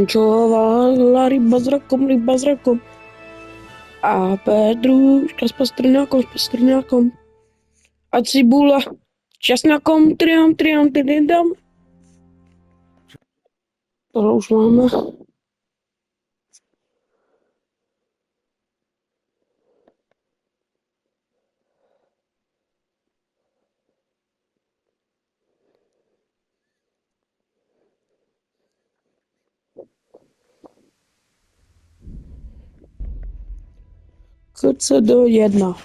Tančovala ryba s rakom. A Petruška s pastrňákom. A cibula s česnakom, triam, tididam. Tohle už máme. KCD1.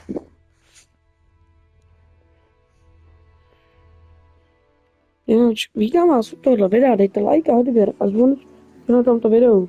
Jinak vítám vás u tohohle videa, dejte like a odběr a zvon na tomto videu.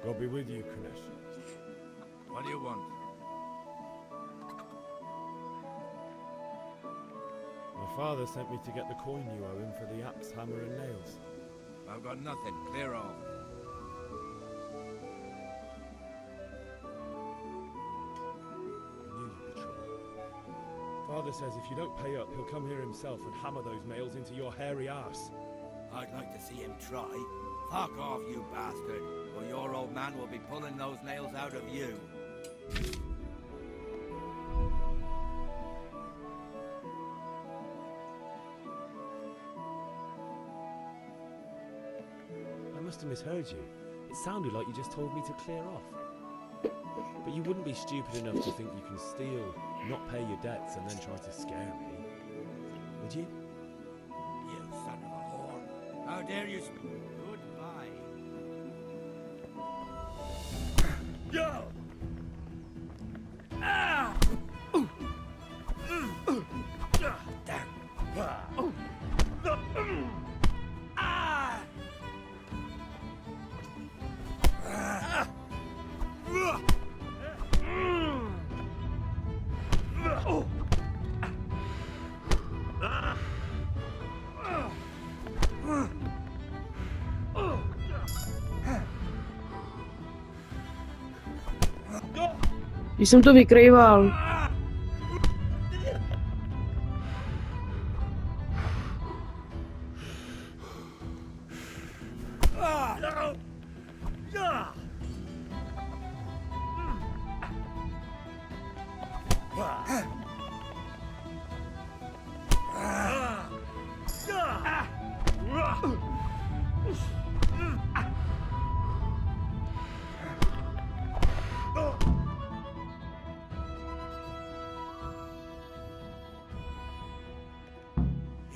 God be with you, Kunesh. What do you want? My father sent me to get the coin you owe him for the axe, hammer and nails. I've got nothing. Clear off. I knew you'd be trouble. Father says if you don't pay up, he'll come here himself and hammer those nails into your hairy arse. I'd like to see him try. Fuck off, you bastard, or your old man will be pulling those nails out of you. I must have misheard you. It sounded like you just told me to clear off. But you wouldn't be stupid enough to think you can steal, not pay your debts, and then try to scare me, would you? You son of a whore. How dare you Goodbye. Yo! Ah! Damn. Ah! Když jsem to vykrýval.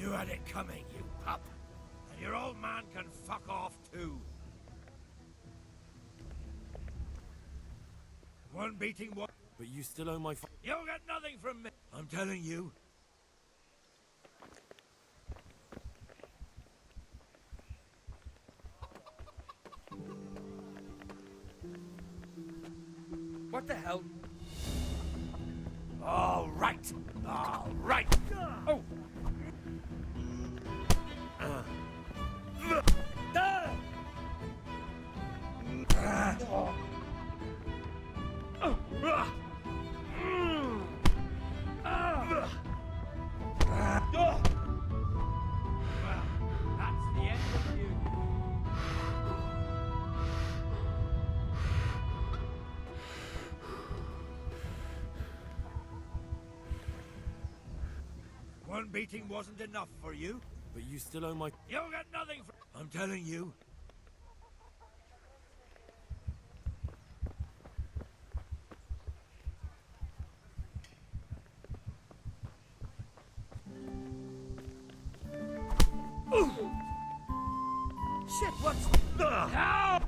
You had it coming, you pup. And your old man can fuck off too. One beating one. But you still owe my You'll get nothing from me. I'm telling you. What the hell? All right. All right. Oh. One beating wasn't enough for you? But you still owe my... You'll get nothing from... I'm telling you. Shit, what's... Ow!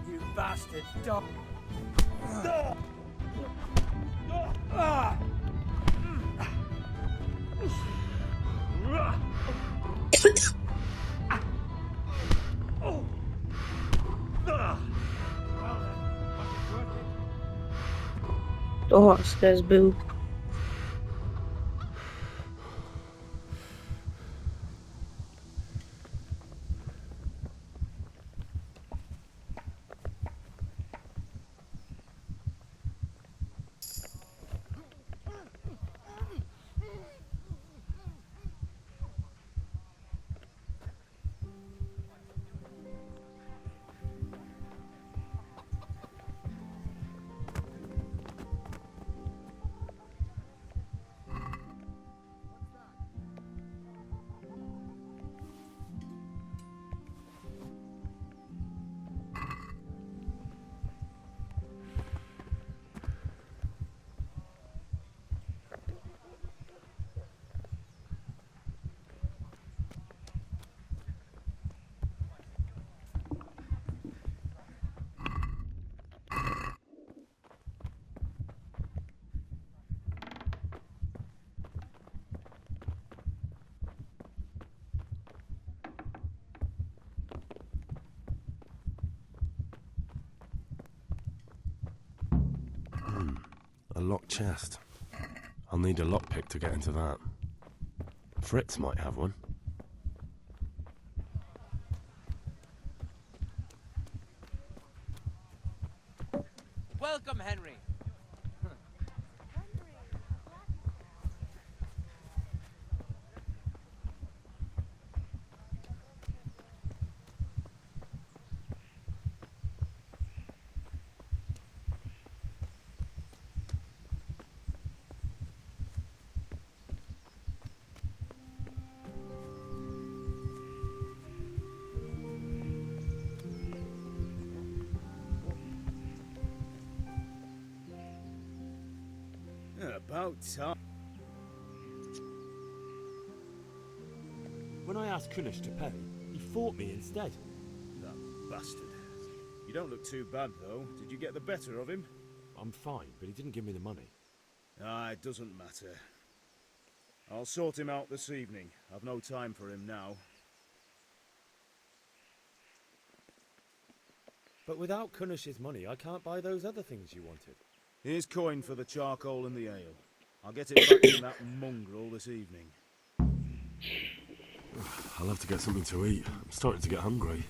You bastard dog. Toho asi nezbyl. A locked chest. I'll need a lockpick to get into that. Fritz might have one. Welcome, Henry. About time. When I asked Kunish to pay, he fought me instead. That bastard. You don't look too bad, though. Did you get the better of him? I'm fine, but he didn't give me the money. Ah, it doesn't matter. I'll sort him out this evening. I've no time for him now. But without Kunish's money, I can't buy those other things you wanted. Here's coin for the charcoal and the ale. I'll get it back from that mongrel this evening. I'll have to get something to eat. I'm starting to get hungry.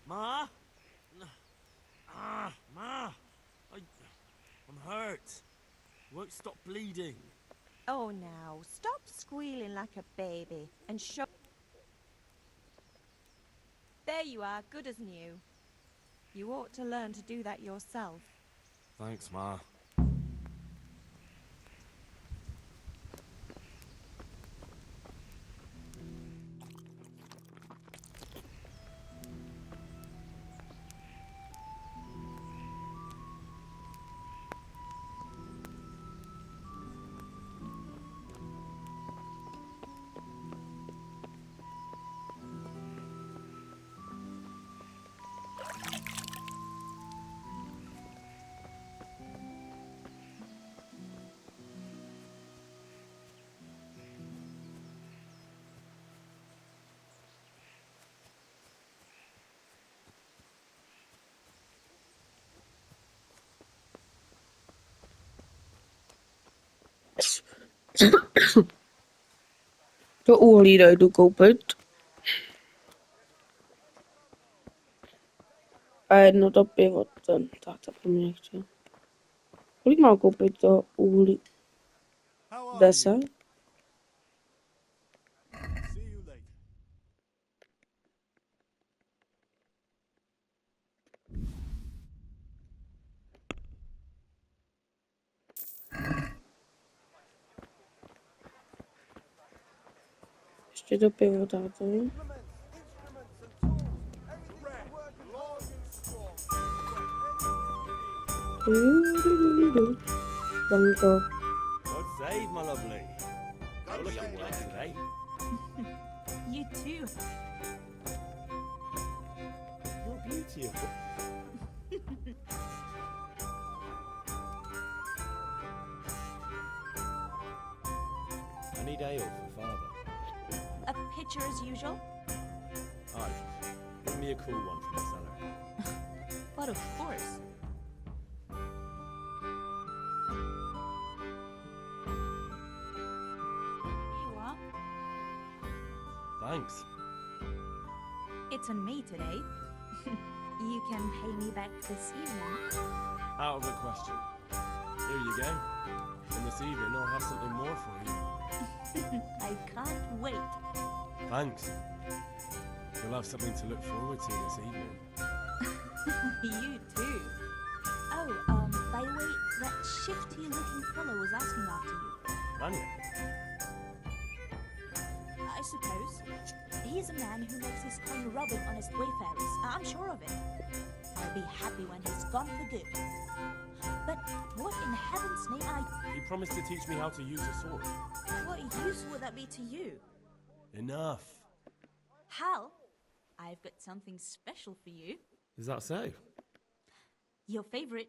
Ma? Ma! I'm hurt. Won't stop bleeding. Oh, now, stop squealing like a baby and show... There you are, good as new. You ought to learn to do that yourself. Thanks, Ma. To uhlí jdu koupit. A jedno to pivo, ten táta po mně chce. Kolik mám koupit toho uhlí? How are 10? you? See you later. Ještě to pivo, táto. Banko. God save, my lovely. You're looking well today. You too. You're beautiful. I need ale for father. A pitcher as usual? Aye. Bring me a cool one from the cellar. But of course. Here you are. Thanks. It's on me today. You can pay me back this evening. Out of the question. Here you go. And this evening I'll have something more for you. I can't wait. Thanks. You'll have something to look forward to this evening. You too. Oh, by the way, that shifty-looking fellow was asking after you. Anya? I suppose. He's a man who makes his coin rubbing honest wayfarers. I'm sure of it. I'll be happy when he's gone for good. But what in heaven's name He promised to teach me how to use a sword. What use would that be to you? Enough. Hal, I've got something special for you. Is that so? Your favorite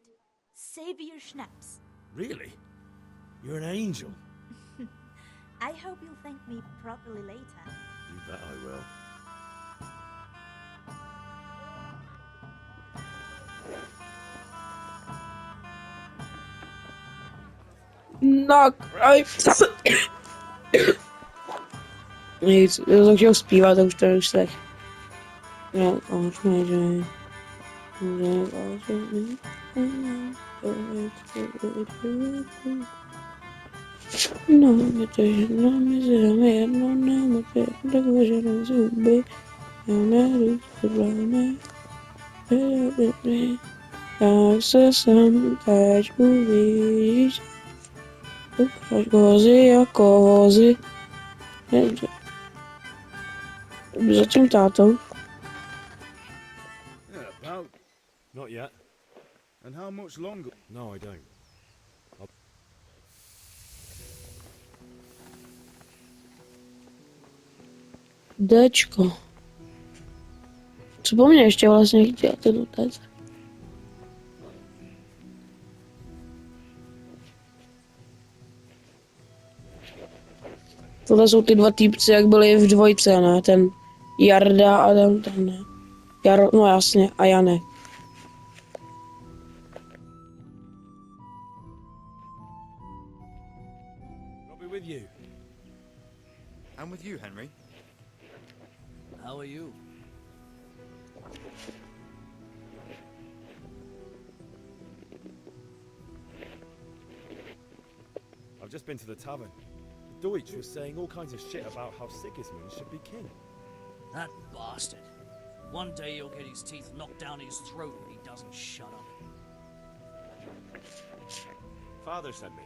Savior Schnapps. Really? You're an angel. I hope you'll thank me properly later. You bet I will. No, nic, já jsem chtěl zpívat, a už to už tak. No, mě to jedno, my se dáme jedno, nám to jedno, tak uvažujeme si huby. Já nejdu, podláme. Jak se sem teď uvidíš, ukáž kozy jako hozy. Za tím tátou. Yeah, about. Not yet. And how much longer? No, I don't. Dčko. Co po mně ještě vlastně chtěl ten otec? Tohle jsou ty dva týpci, jak byli v dvojce, ne? Ten Jarda a ten ne. No jasně, a Janek. I'll be with you. I'm with you, Henry. How are you? I've just been to the tavern. The Deutsch was saying all kinds of shit about how Sigismund should be king. That bastard. One day he'll get his teeth knocked down his throat if he doesn't shut up. Father sent me.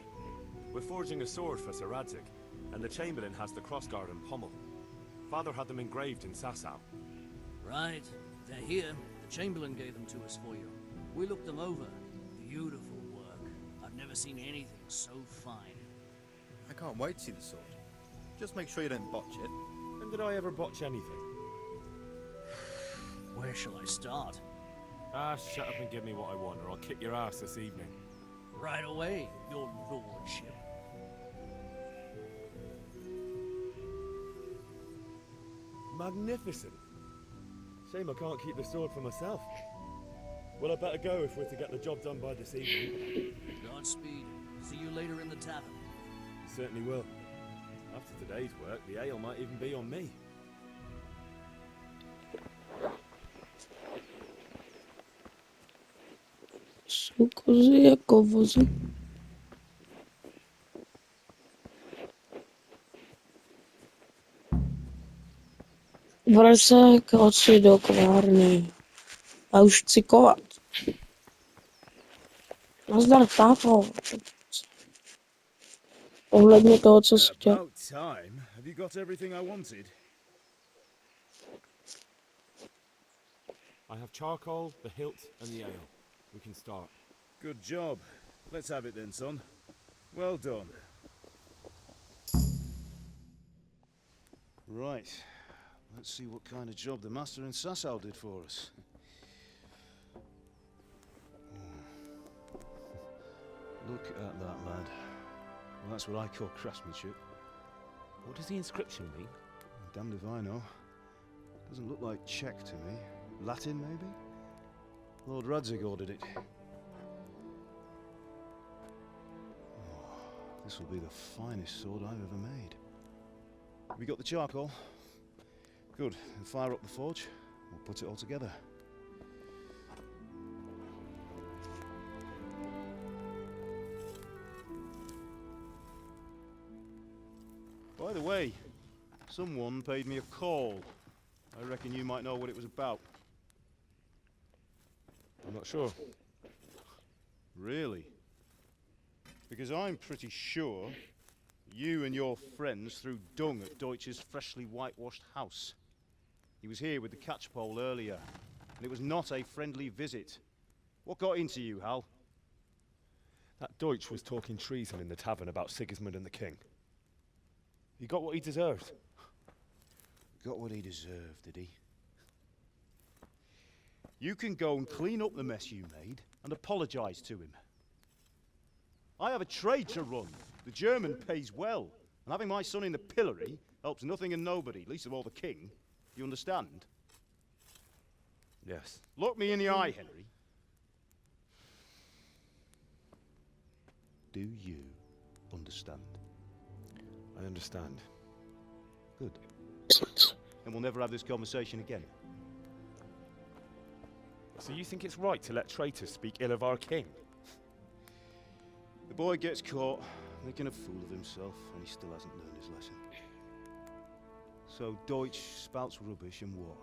We're forging a sword for Sir Radzig, and the Chamberlain has the crossguard and pommel. Father had them engraved in Sasau. Right. They're here. The Chamberlain gave them to us for you. We looked them over. Beautiful work. I've never seen anything so fine. I can't wait to see the sword. Just make sure you don't botch it. When did I ever botch anything? Where shall I start? Ah, shut up and give me what I want, or I'll kick your ass this evening. Right away, your lordship. Magnificent. Shame I can't keep the sword for myself. Well, I better go if we're to get the job done by this evening. Godspeed. See you later in the tavern. Certainly will. After today's work, the ale might even be on me. Jsou kozy jako vozy. Vrať se koci do kovárny. A už chci kovat. Nazdar, táto. Ohledně toho, co jsi chtěl. About time. Have you got everything I wanted? I have charcoal, the hilt, and the ale. We can start. Good job. Let's have it then, son. Well done. Right. Let's see what kind of job the master in Sasau did for us. Look at that, lad. Well, that's what I call craftsmanship. What does the inscription mean? Damned if I know. Doesn't look like Czech to me. Latin, maybe? Lord Radzig ordered it. Oh, this will be the finest sword I've ever made. Have we got the charcoal? Good. Then fire up the forge. We'll put it all together. By the way, someone paid me a call. I reckon you might know what it was about. I'm not sure. Really? Because I'm pretty sure you and your friends threw dung at Deutsch's freshly whitewashed house. He was here with the catchpole earlier, and it was not a friendly visit. What got into you, Hal? That Deutsch was talking treason in the tavern about Sigismund and the king. He got what he deserved. Got what he deserved, did he? You can go and clean up the mess you made and apologise to him. I have a trade to run. The German pays well, and having my son in the pillory helps nothing and nobody, least of all the king. You understand? Yes. Look me in the eye, Henry. Do you understand? I understand. Good. Then we'll never have this conversation again. So you think it's right to let traitors speak ill of our king? The boy gets caught, making a fool of himself, and he still hasn't learned his lesson. So Deutsch spouts rubbish, and what?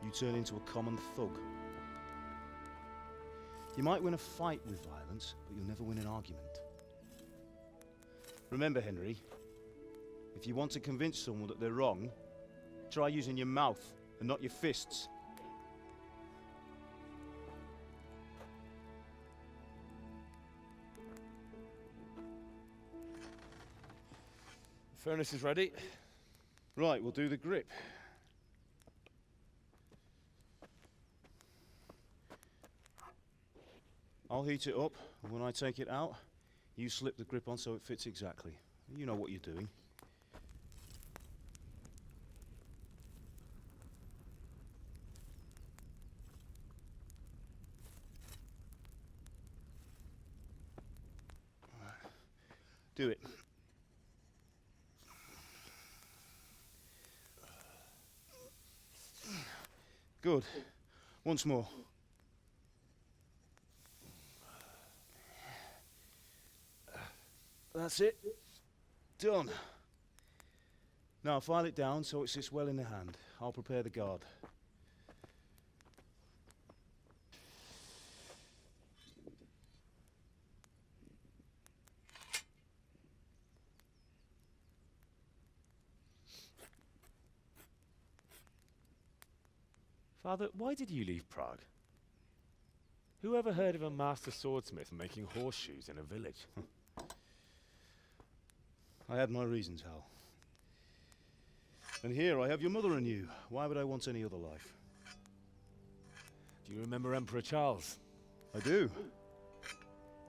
You turn into a common thug. You might win a fight with violence, but you'll never win an argument. Remember, Henry, if you want to convince someone that they're wrong, try using your mouth and not your fists. The furnace is ready. Right, we'll do the grip. I'll heat it up, and when I take it out, you slip the grip on so it fits exactly. You know what you're doing. Do it. Good. Once more. That's it. Done. Now file it down so it sits well in the hand. I'll prepare the guard. Father, why did you leave Prague? Who ever heard of a master swordsmith making horseshoes in a village? I had my reasons, Hal. And here I have your mother and you. Why would I want any other life? Do you remember Emperor Charles? I do.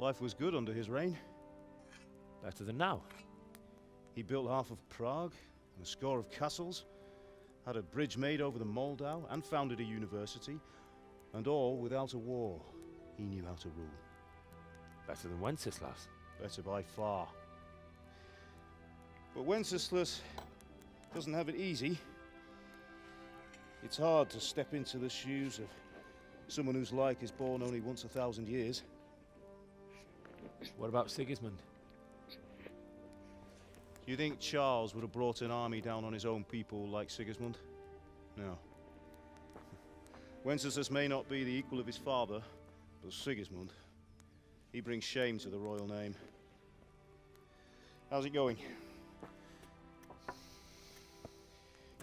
Life was good under his reign. Better than now. He built half of Prague and a score of castles, had a bridge made over the Moldau, and founded a university, and all without a war. He knew how to rule. Better than Wenceslas. Better by far. But Wenceslas doesn't have it easy. It's hard to step into the shoes of someone whose like is born only once 1,000 years. What about Sigismund? You think Charles would have brought an army down on his own people like Sigismund? No. Wenceslas may not be the equal of his father, but Sigismund, he brings shame to the royal name. How's it going?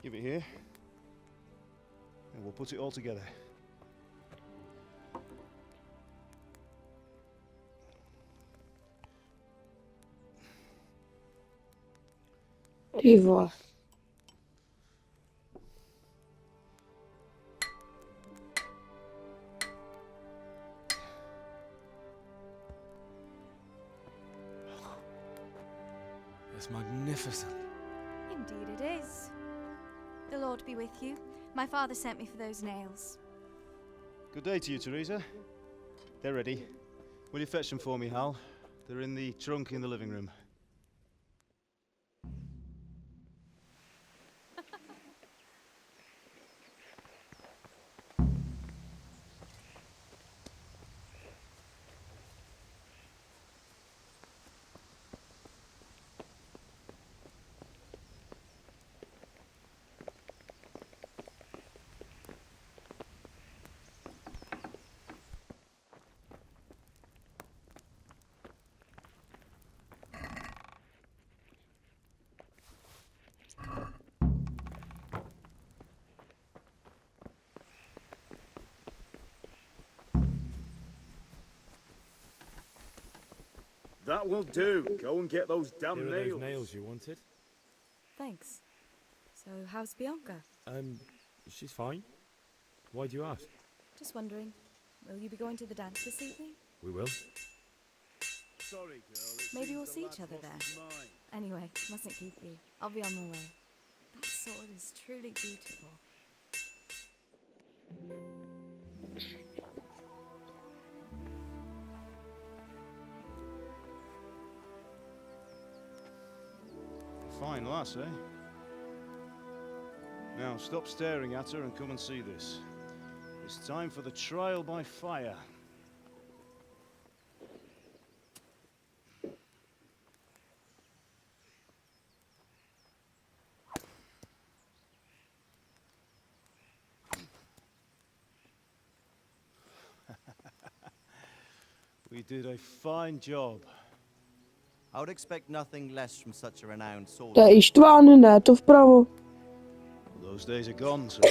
Give it here, and we'll put it all together. Ty vole. It's magnificent. Indeed it is. The Lord be with you. My father sent me for those nails. Good day to you, Teresa. They're ready. Will you fetch them for me, Hal? They're in the trunk in the living room. That will do. Go and get those damn Here are nails. those nails you wanted. Thanks. So, how's Bianca? She's fine. Why do you ask? Just wondering, will you be going to the dance this evening? We will. Sorry, girl. it Maybe seems we'll the see lad's each other lost there. his mind. Anyway, mustn't keep you. I'll be on my way. That sword is truly beautiful. Fine lass, eh? Now, stop staring at her and come and see this. It's time for the trial by fire. We did a fine job. I would expect nothing less from such a renowned To je swordsman. Ištván, ne, to vpravo. Those days are gone, sir.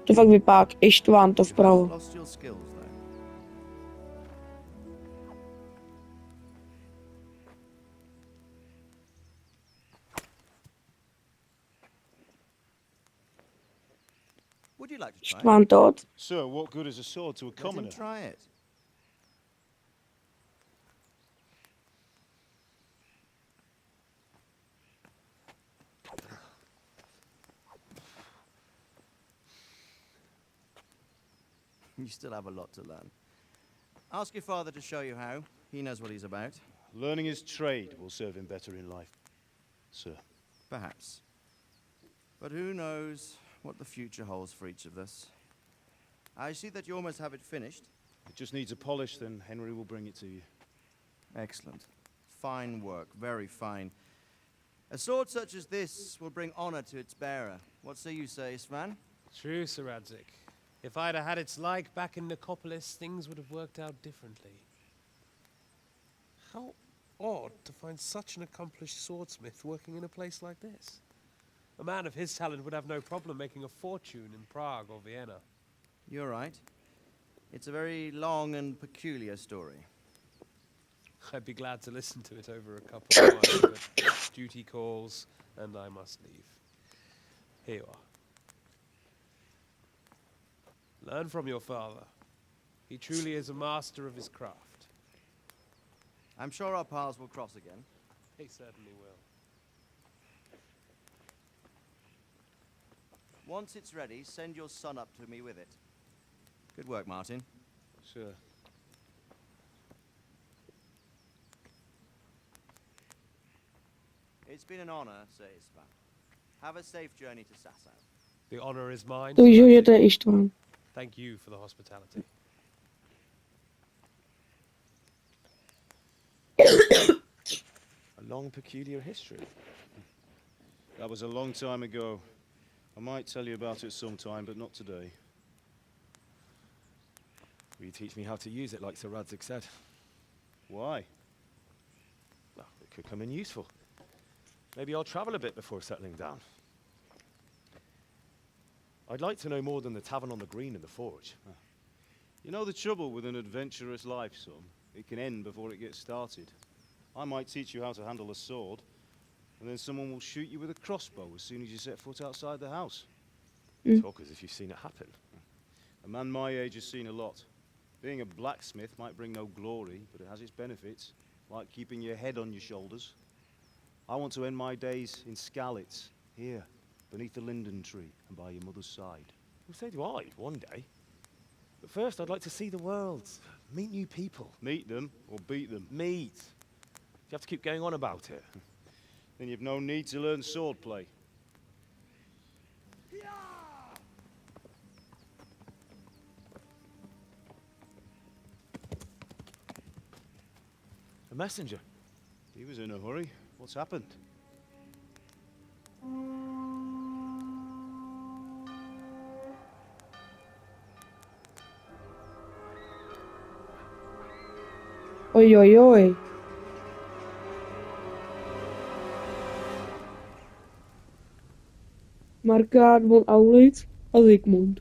To fakt vypadá jak Ištván, to You haven't vpravo. lost your skills, though. Would you like to try it? Ištván Todd. Sir, what good is a sword to a Let him commoner? try it. You still have a lot to learn. Ask your father to show you how. He knows what he's about. Learning his trade will serve him better in life, sir. Perhaps. But who knows what the future holds for each of us. I see that you almost have it finished. It just needs a polish, then Henry will bring it to you. Excellent. Fine work, very fine. A sword such as this will bring honor to its bearer. What say you, Svan? True, Sir Radzik. If I'd have had its like back in Nicopolis, things would have worked out differently. How odd to find such an accomplished swordsmith working in a place like this. A man of his talent would have no problem making a fortune in Prague or Vienna. You're right. It's a very long and peculiar story. I'd be glad to listen to it over a cup of wine, but duty calls, and I must leave. Here you are. Learn from your father. He truly is a master of his craft. I'm sure our paths will cross again. He certainly will. Once it's ready, send your son up to me with it. Good work, Martin. Sir. It's been an honor, Sir Isvan. Have a safe journey to Sasau. The honor is mine. To víš, že to je Ištván. Thank you for the hospitality. A long, peculiar history. That was a long time ago. I might tell you about it sometime, but not today. Will you teach me how to use it like Sir Radzig said? Why? Well, it could come in useful. Maybe I'll travel a bit before settling down. I'd like to know more than the tavern on the green and the forge. You know the trouble with an adventurous life, son? It can end before it gets started. I might teach you how to handle a sword, and then someone will shoot you with a crossbow as soon as you set foot outside the house. Talk as if you've seen it happen. A man my age has seen a lot. Being a blacksmith might bring no glory, but it has its benefits, like keeping your head on your shoulders. I want to end my days in Skalitz, here, beneath the linden tree and by your mother's side. Well, so do I, one day. But first, I'd like to see the world, meet new people. Meet them or beat them? Meet. You have to keep going on about it. Then you've no need to learn swordplay. A messenger. He was in a hurry. What's happened? Oj, oj, oj. Markaat von Aulitz als Zygmunt.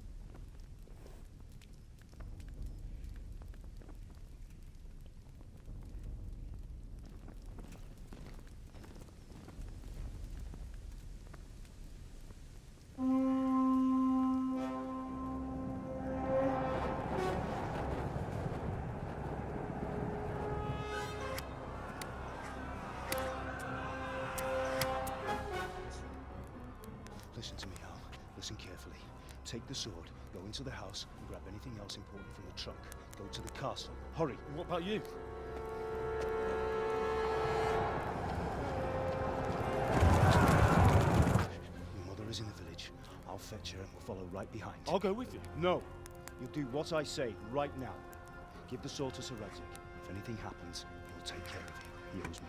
Listen to me, Al. Listen carefully. Take the sword, go into the house, and grab anything else important from the trunk. Go to the castle. Hurry. What about you? Your mother is in the village. I'll fetch her and we'll follow right behind. I'll go with you. No. You'll do what I say right now. Give the sword to Sir Radzig. If anything happens, he'll take care of you. He owes me.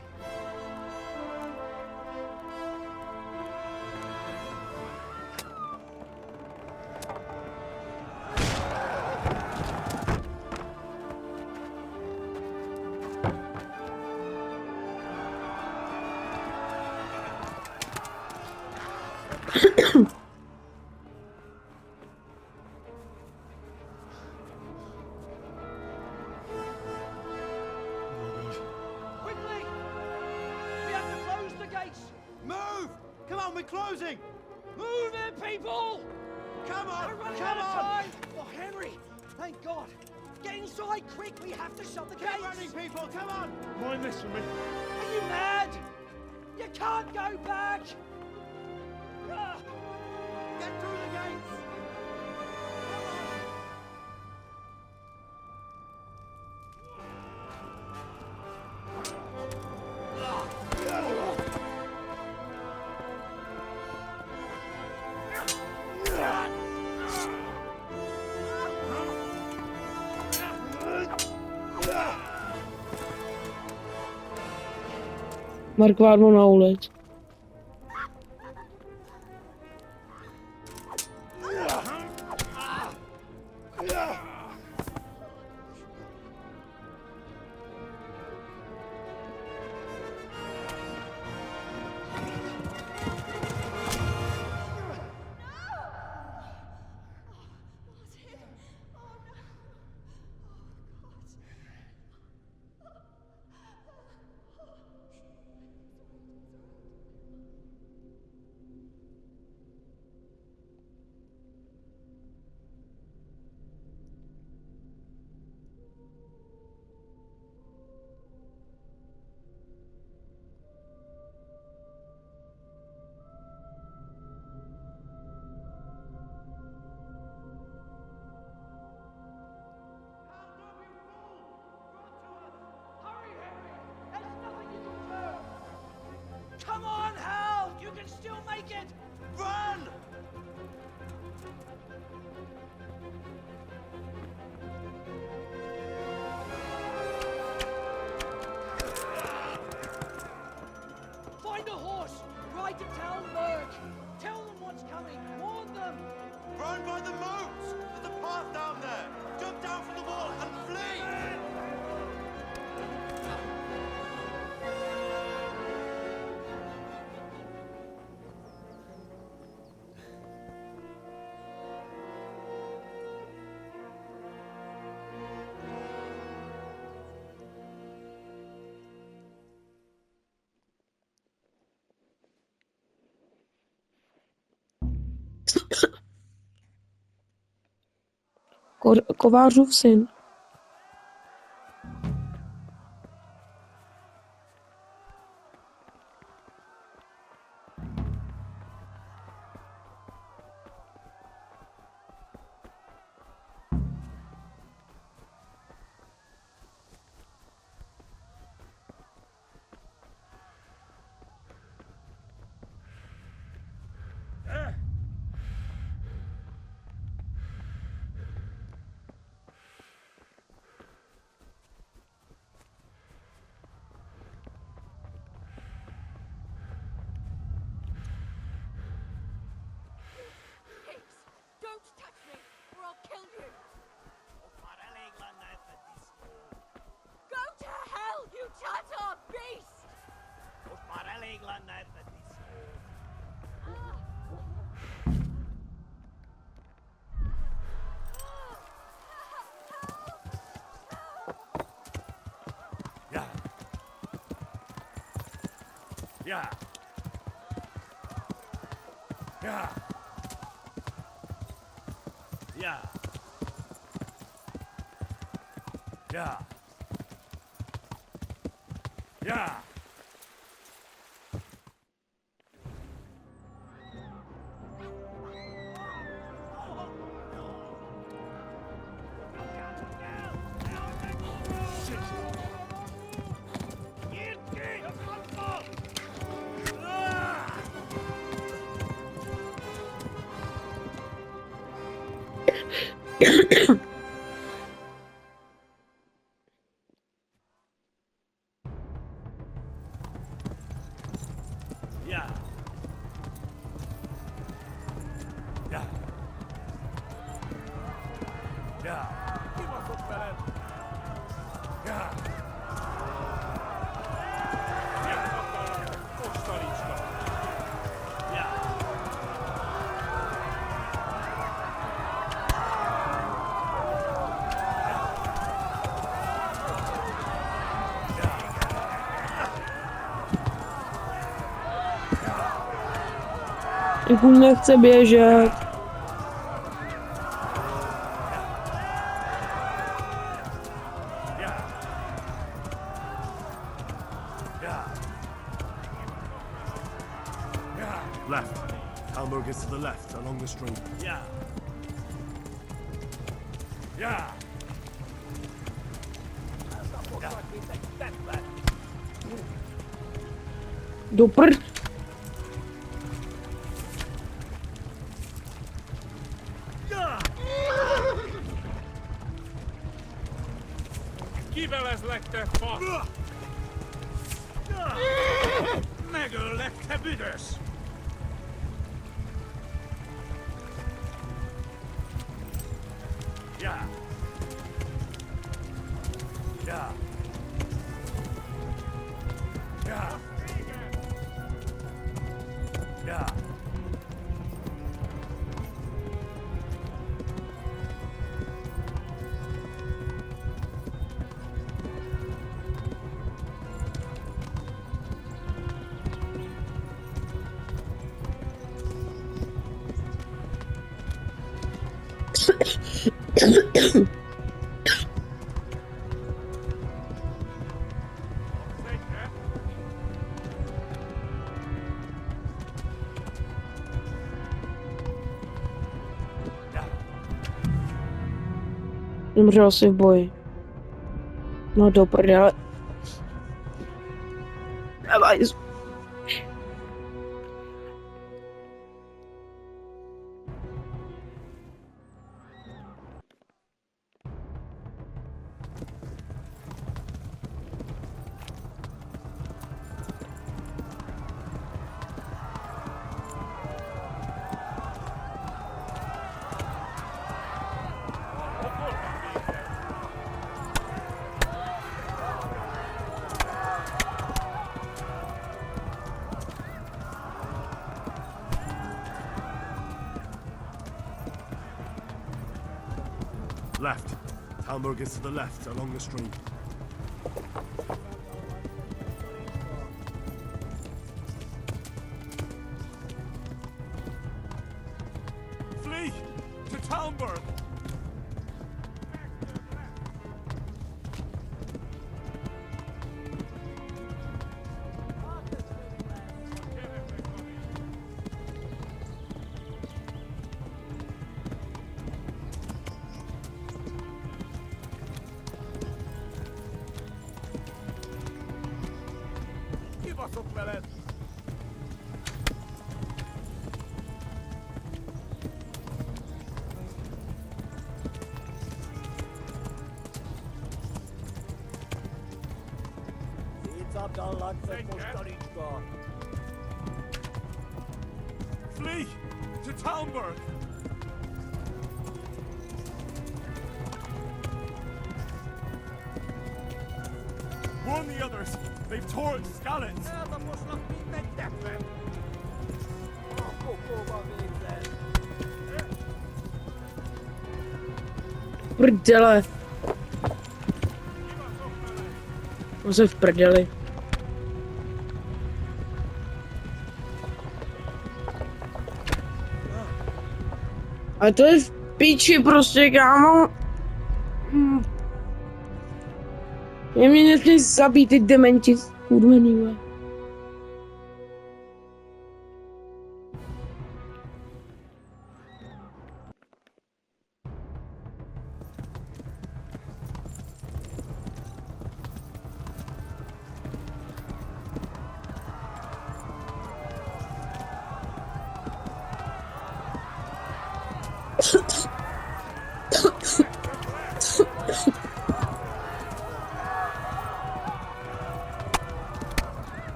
Quickly! We have to close the gates! Move! Come on, we're closing! Move it, people! Come on! We're running Come out of on! time! Oh, Henry! Thank God! Get inside, quick! We have to shut the Keep gates! running, people! Come on! Mind this for me. Are you mad? You can't go back! Ah. Get through the gates! Markaat von Aulitz. Kovářův syn. Yeah. Yeah. Yeah. Yeah. Yeah. Yeah. Yeah. Yeah. Yeah. Jak on nechce běžet. Left. Hamburg is to the left, along the street. Yeah. Yeah. Do prd. Kiveläsläkte fast! Megöllek, te büdös! Yeah. Yeah. Yeah. Yeah. Umřel si v boji. No do prdele. Dávaj. Left. Hamburg is to the left, along the street. Flee! To Talmberg! Flee to Talmberg! Warn the others! They've torched Skalitz! Prdele. On se v prdeli. A to je v píči prostě, kámo. Je mě nesmí zabít ty dementi skurvený, vole.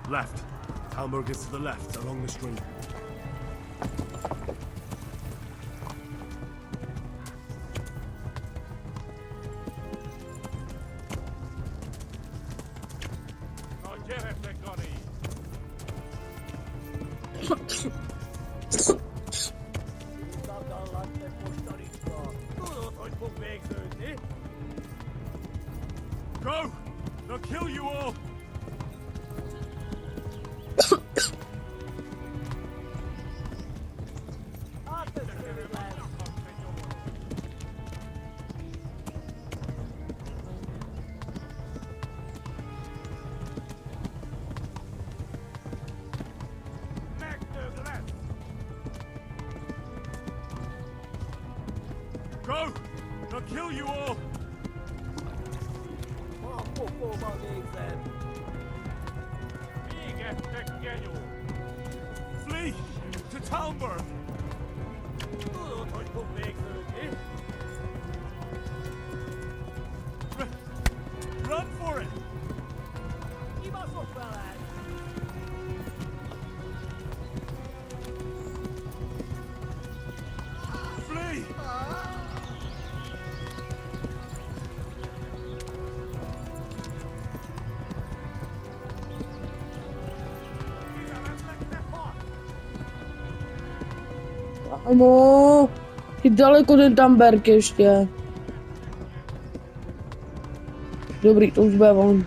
Left. Talmberg is to the left, along the stream. Go! They'll kill you all! Go! They'll kill you all! Flee to Talmberg! Run for it! Flee! Kámo, je daleko ten Talmberg ještě. Dobrý, to už bude on.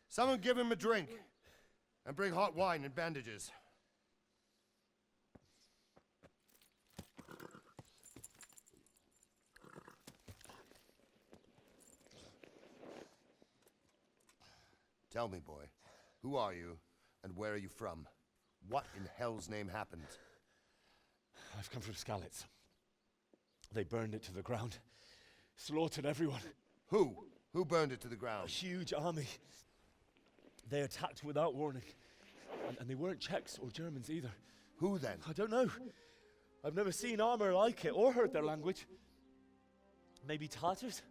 Someone give him a drink. And bring hot wine and bandages. Tell me, boy, who are you, and where are you from? What in hell's name happened? I've come from Skalitz. They burned it to the ground. Slaughtered everyone. Who? Who burned it to the A ground? huge army. They attacked without warning. And they weren't Czechs or Germans either. Who then? I don't know. I've never seen armor like it or heard their language. Maybe Tatars?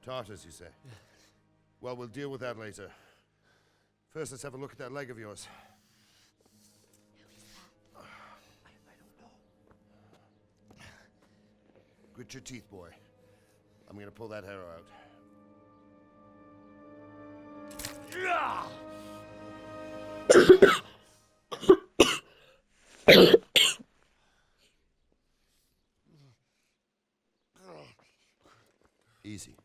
Tartars, you say? Well, we'll deal with that later. First, let's have a look at that leg of yours. Grit your teeth, boy. I'm gonna pull that arrow out. Easy.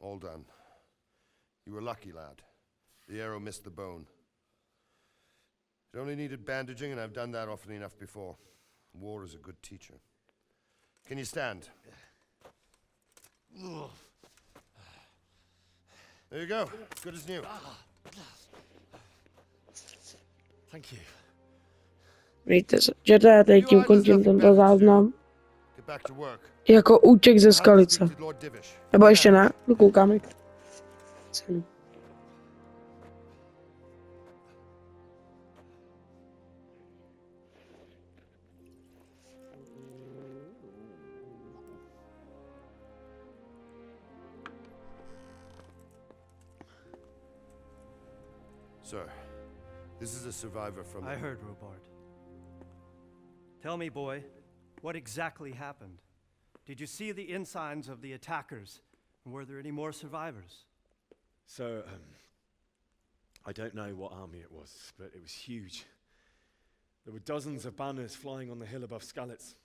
All done. You were lucky, lad. The arrow missed the bone. It only needed bandaging, and I've done that often enough before. War is a good teacher. Can you stand? There you go. Good as new. Thank you. Víte, že to je teď tím končím tento záznam. Get back to work. Jako útěk ze Skalice. Nebo ještě ne, dokoukáme. Celý. Sir, this is a survivor from... I heard, Robard. Tell me, boy, what exactly happened? Did you see the ensigns of the attackers? And were there any more survivors? So, I don't know what army it was, but it was huge. There were dozens of banners flying on the hill above Skalitz.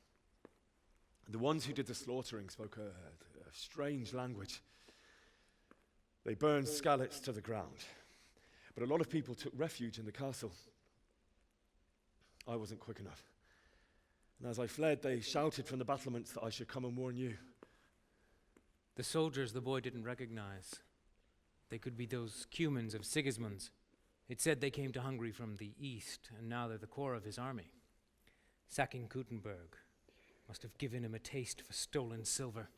The ones who did the slaughtering spoke a strange language. They burned Skalitz to the ground. But a lot of people took refuge in the castle. I wasn't quick enough. And as I fled, they shouted from the battlements that I should come and warn you. The soldiers the boy didn't recognize. They could be those Cumans of Sigismund's. It said they came to Hungary from the east, and now they're the core of his army. Sacking Kuttenberg must have given him a taste for stolen silver.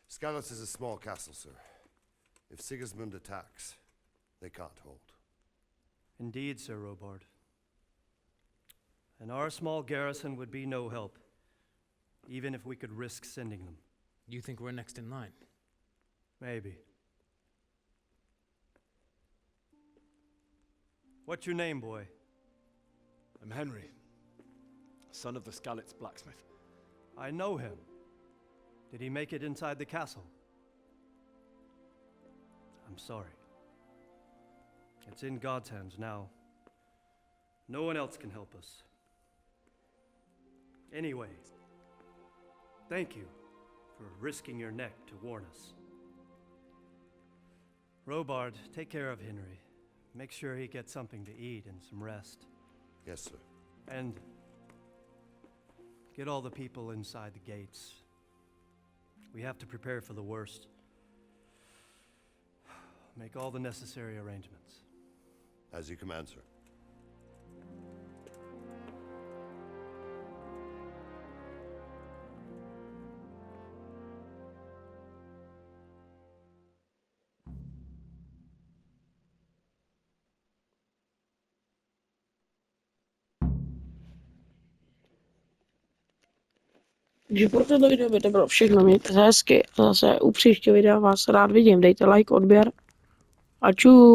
Skalitz is a small castle, sir. If Sigismund attacks, they can't hold. Indeed, Sir Robard. And our small garrison would be no help, even if we could risk sending them. You think we're next in line? Maybe. What's your name, boy? I'm Henry, son of the Skalitz blacksmith. I know him. Did he make it inside the castle? I'm sorry. It's in God's hands now. No one else can help us. Anyway, thank you for risking your neck to warn us. Robard, take care of Henry. Make sure he gets something to eat and some rest. Yes, sir. And get all the people inside the gates. We have to prepare for the worst. Make all the necessary arrangements. As you command, sir. Takže pro toto video by to bylo všechno, mějte se hezky a zase u příštího videa vás rád vidím, dejte like, odběr a čus.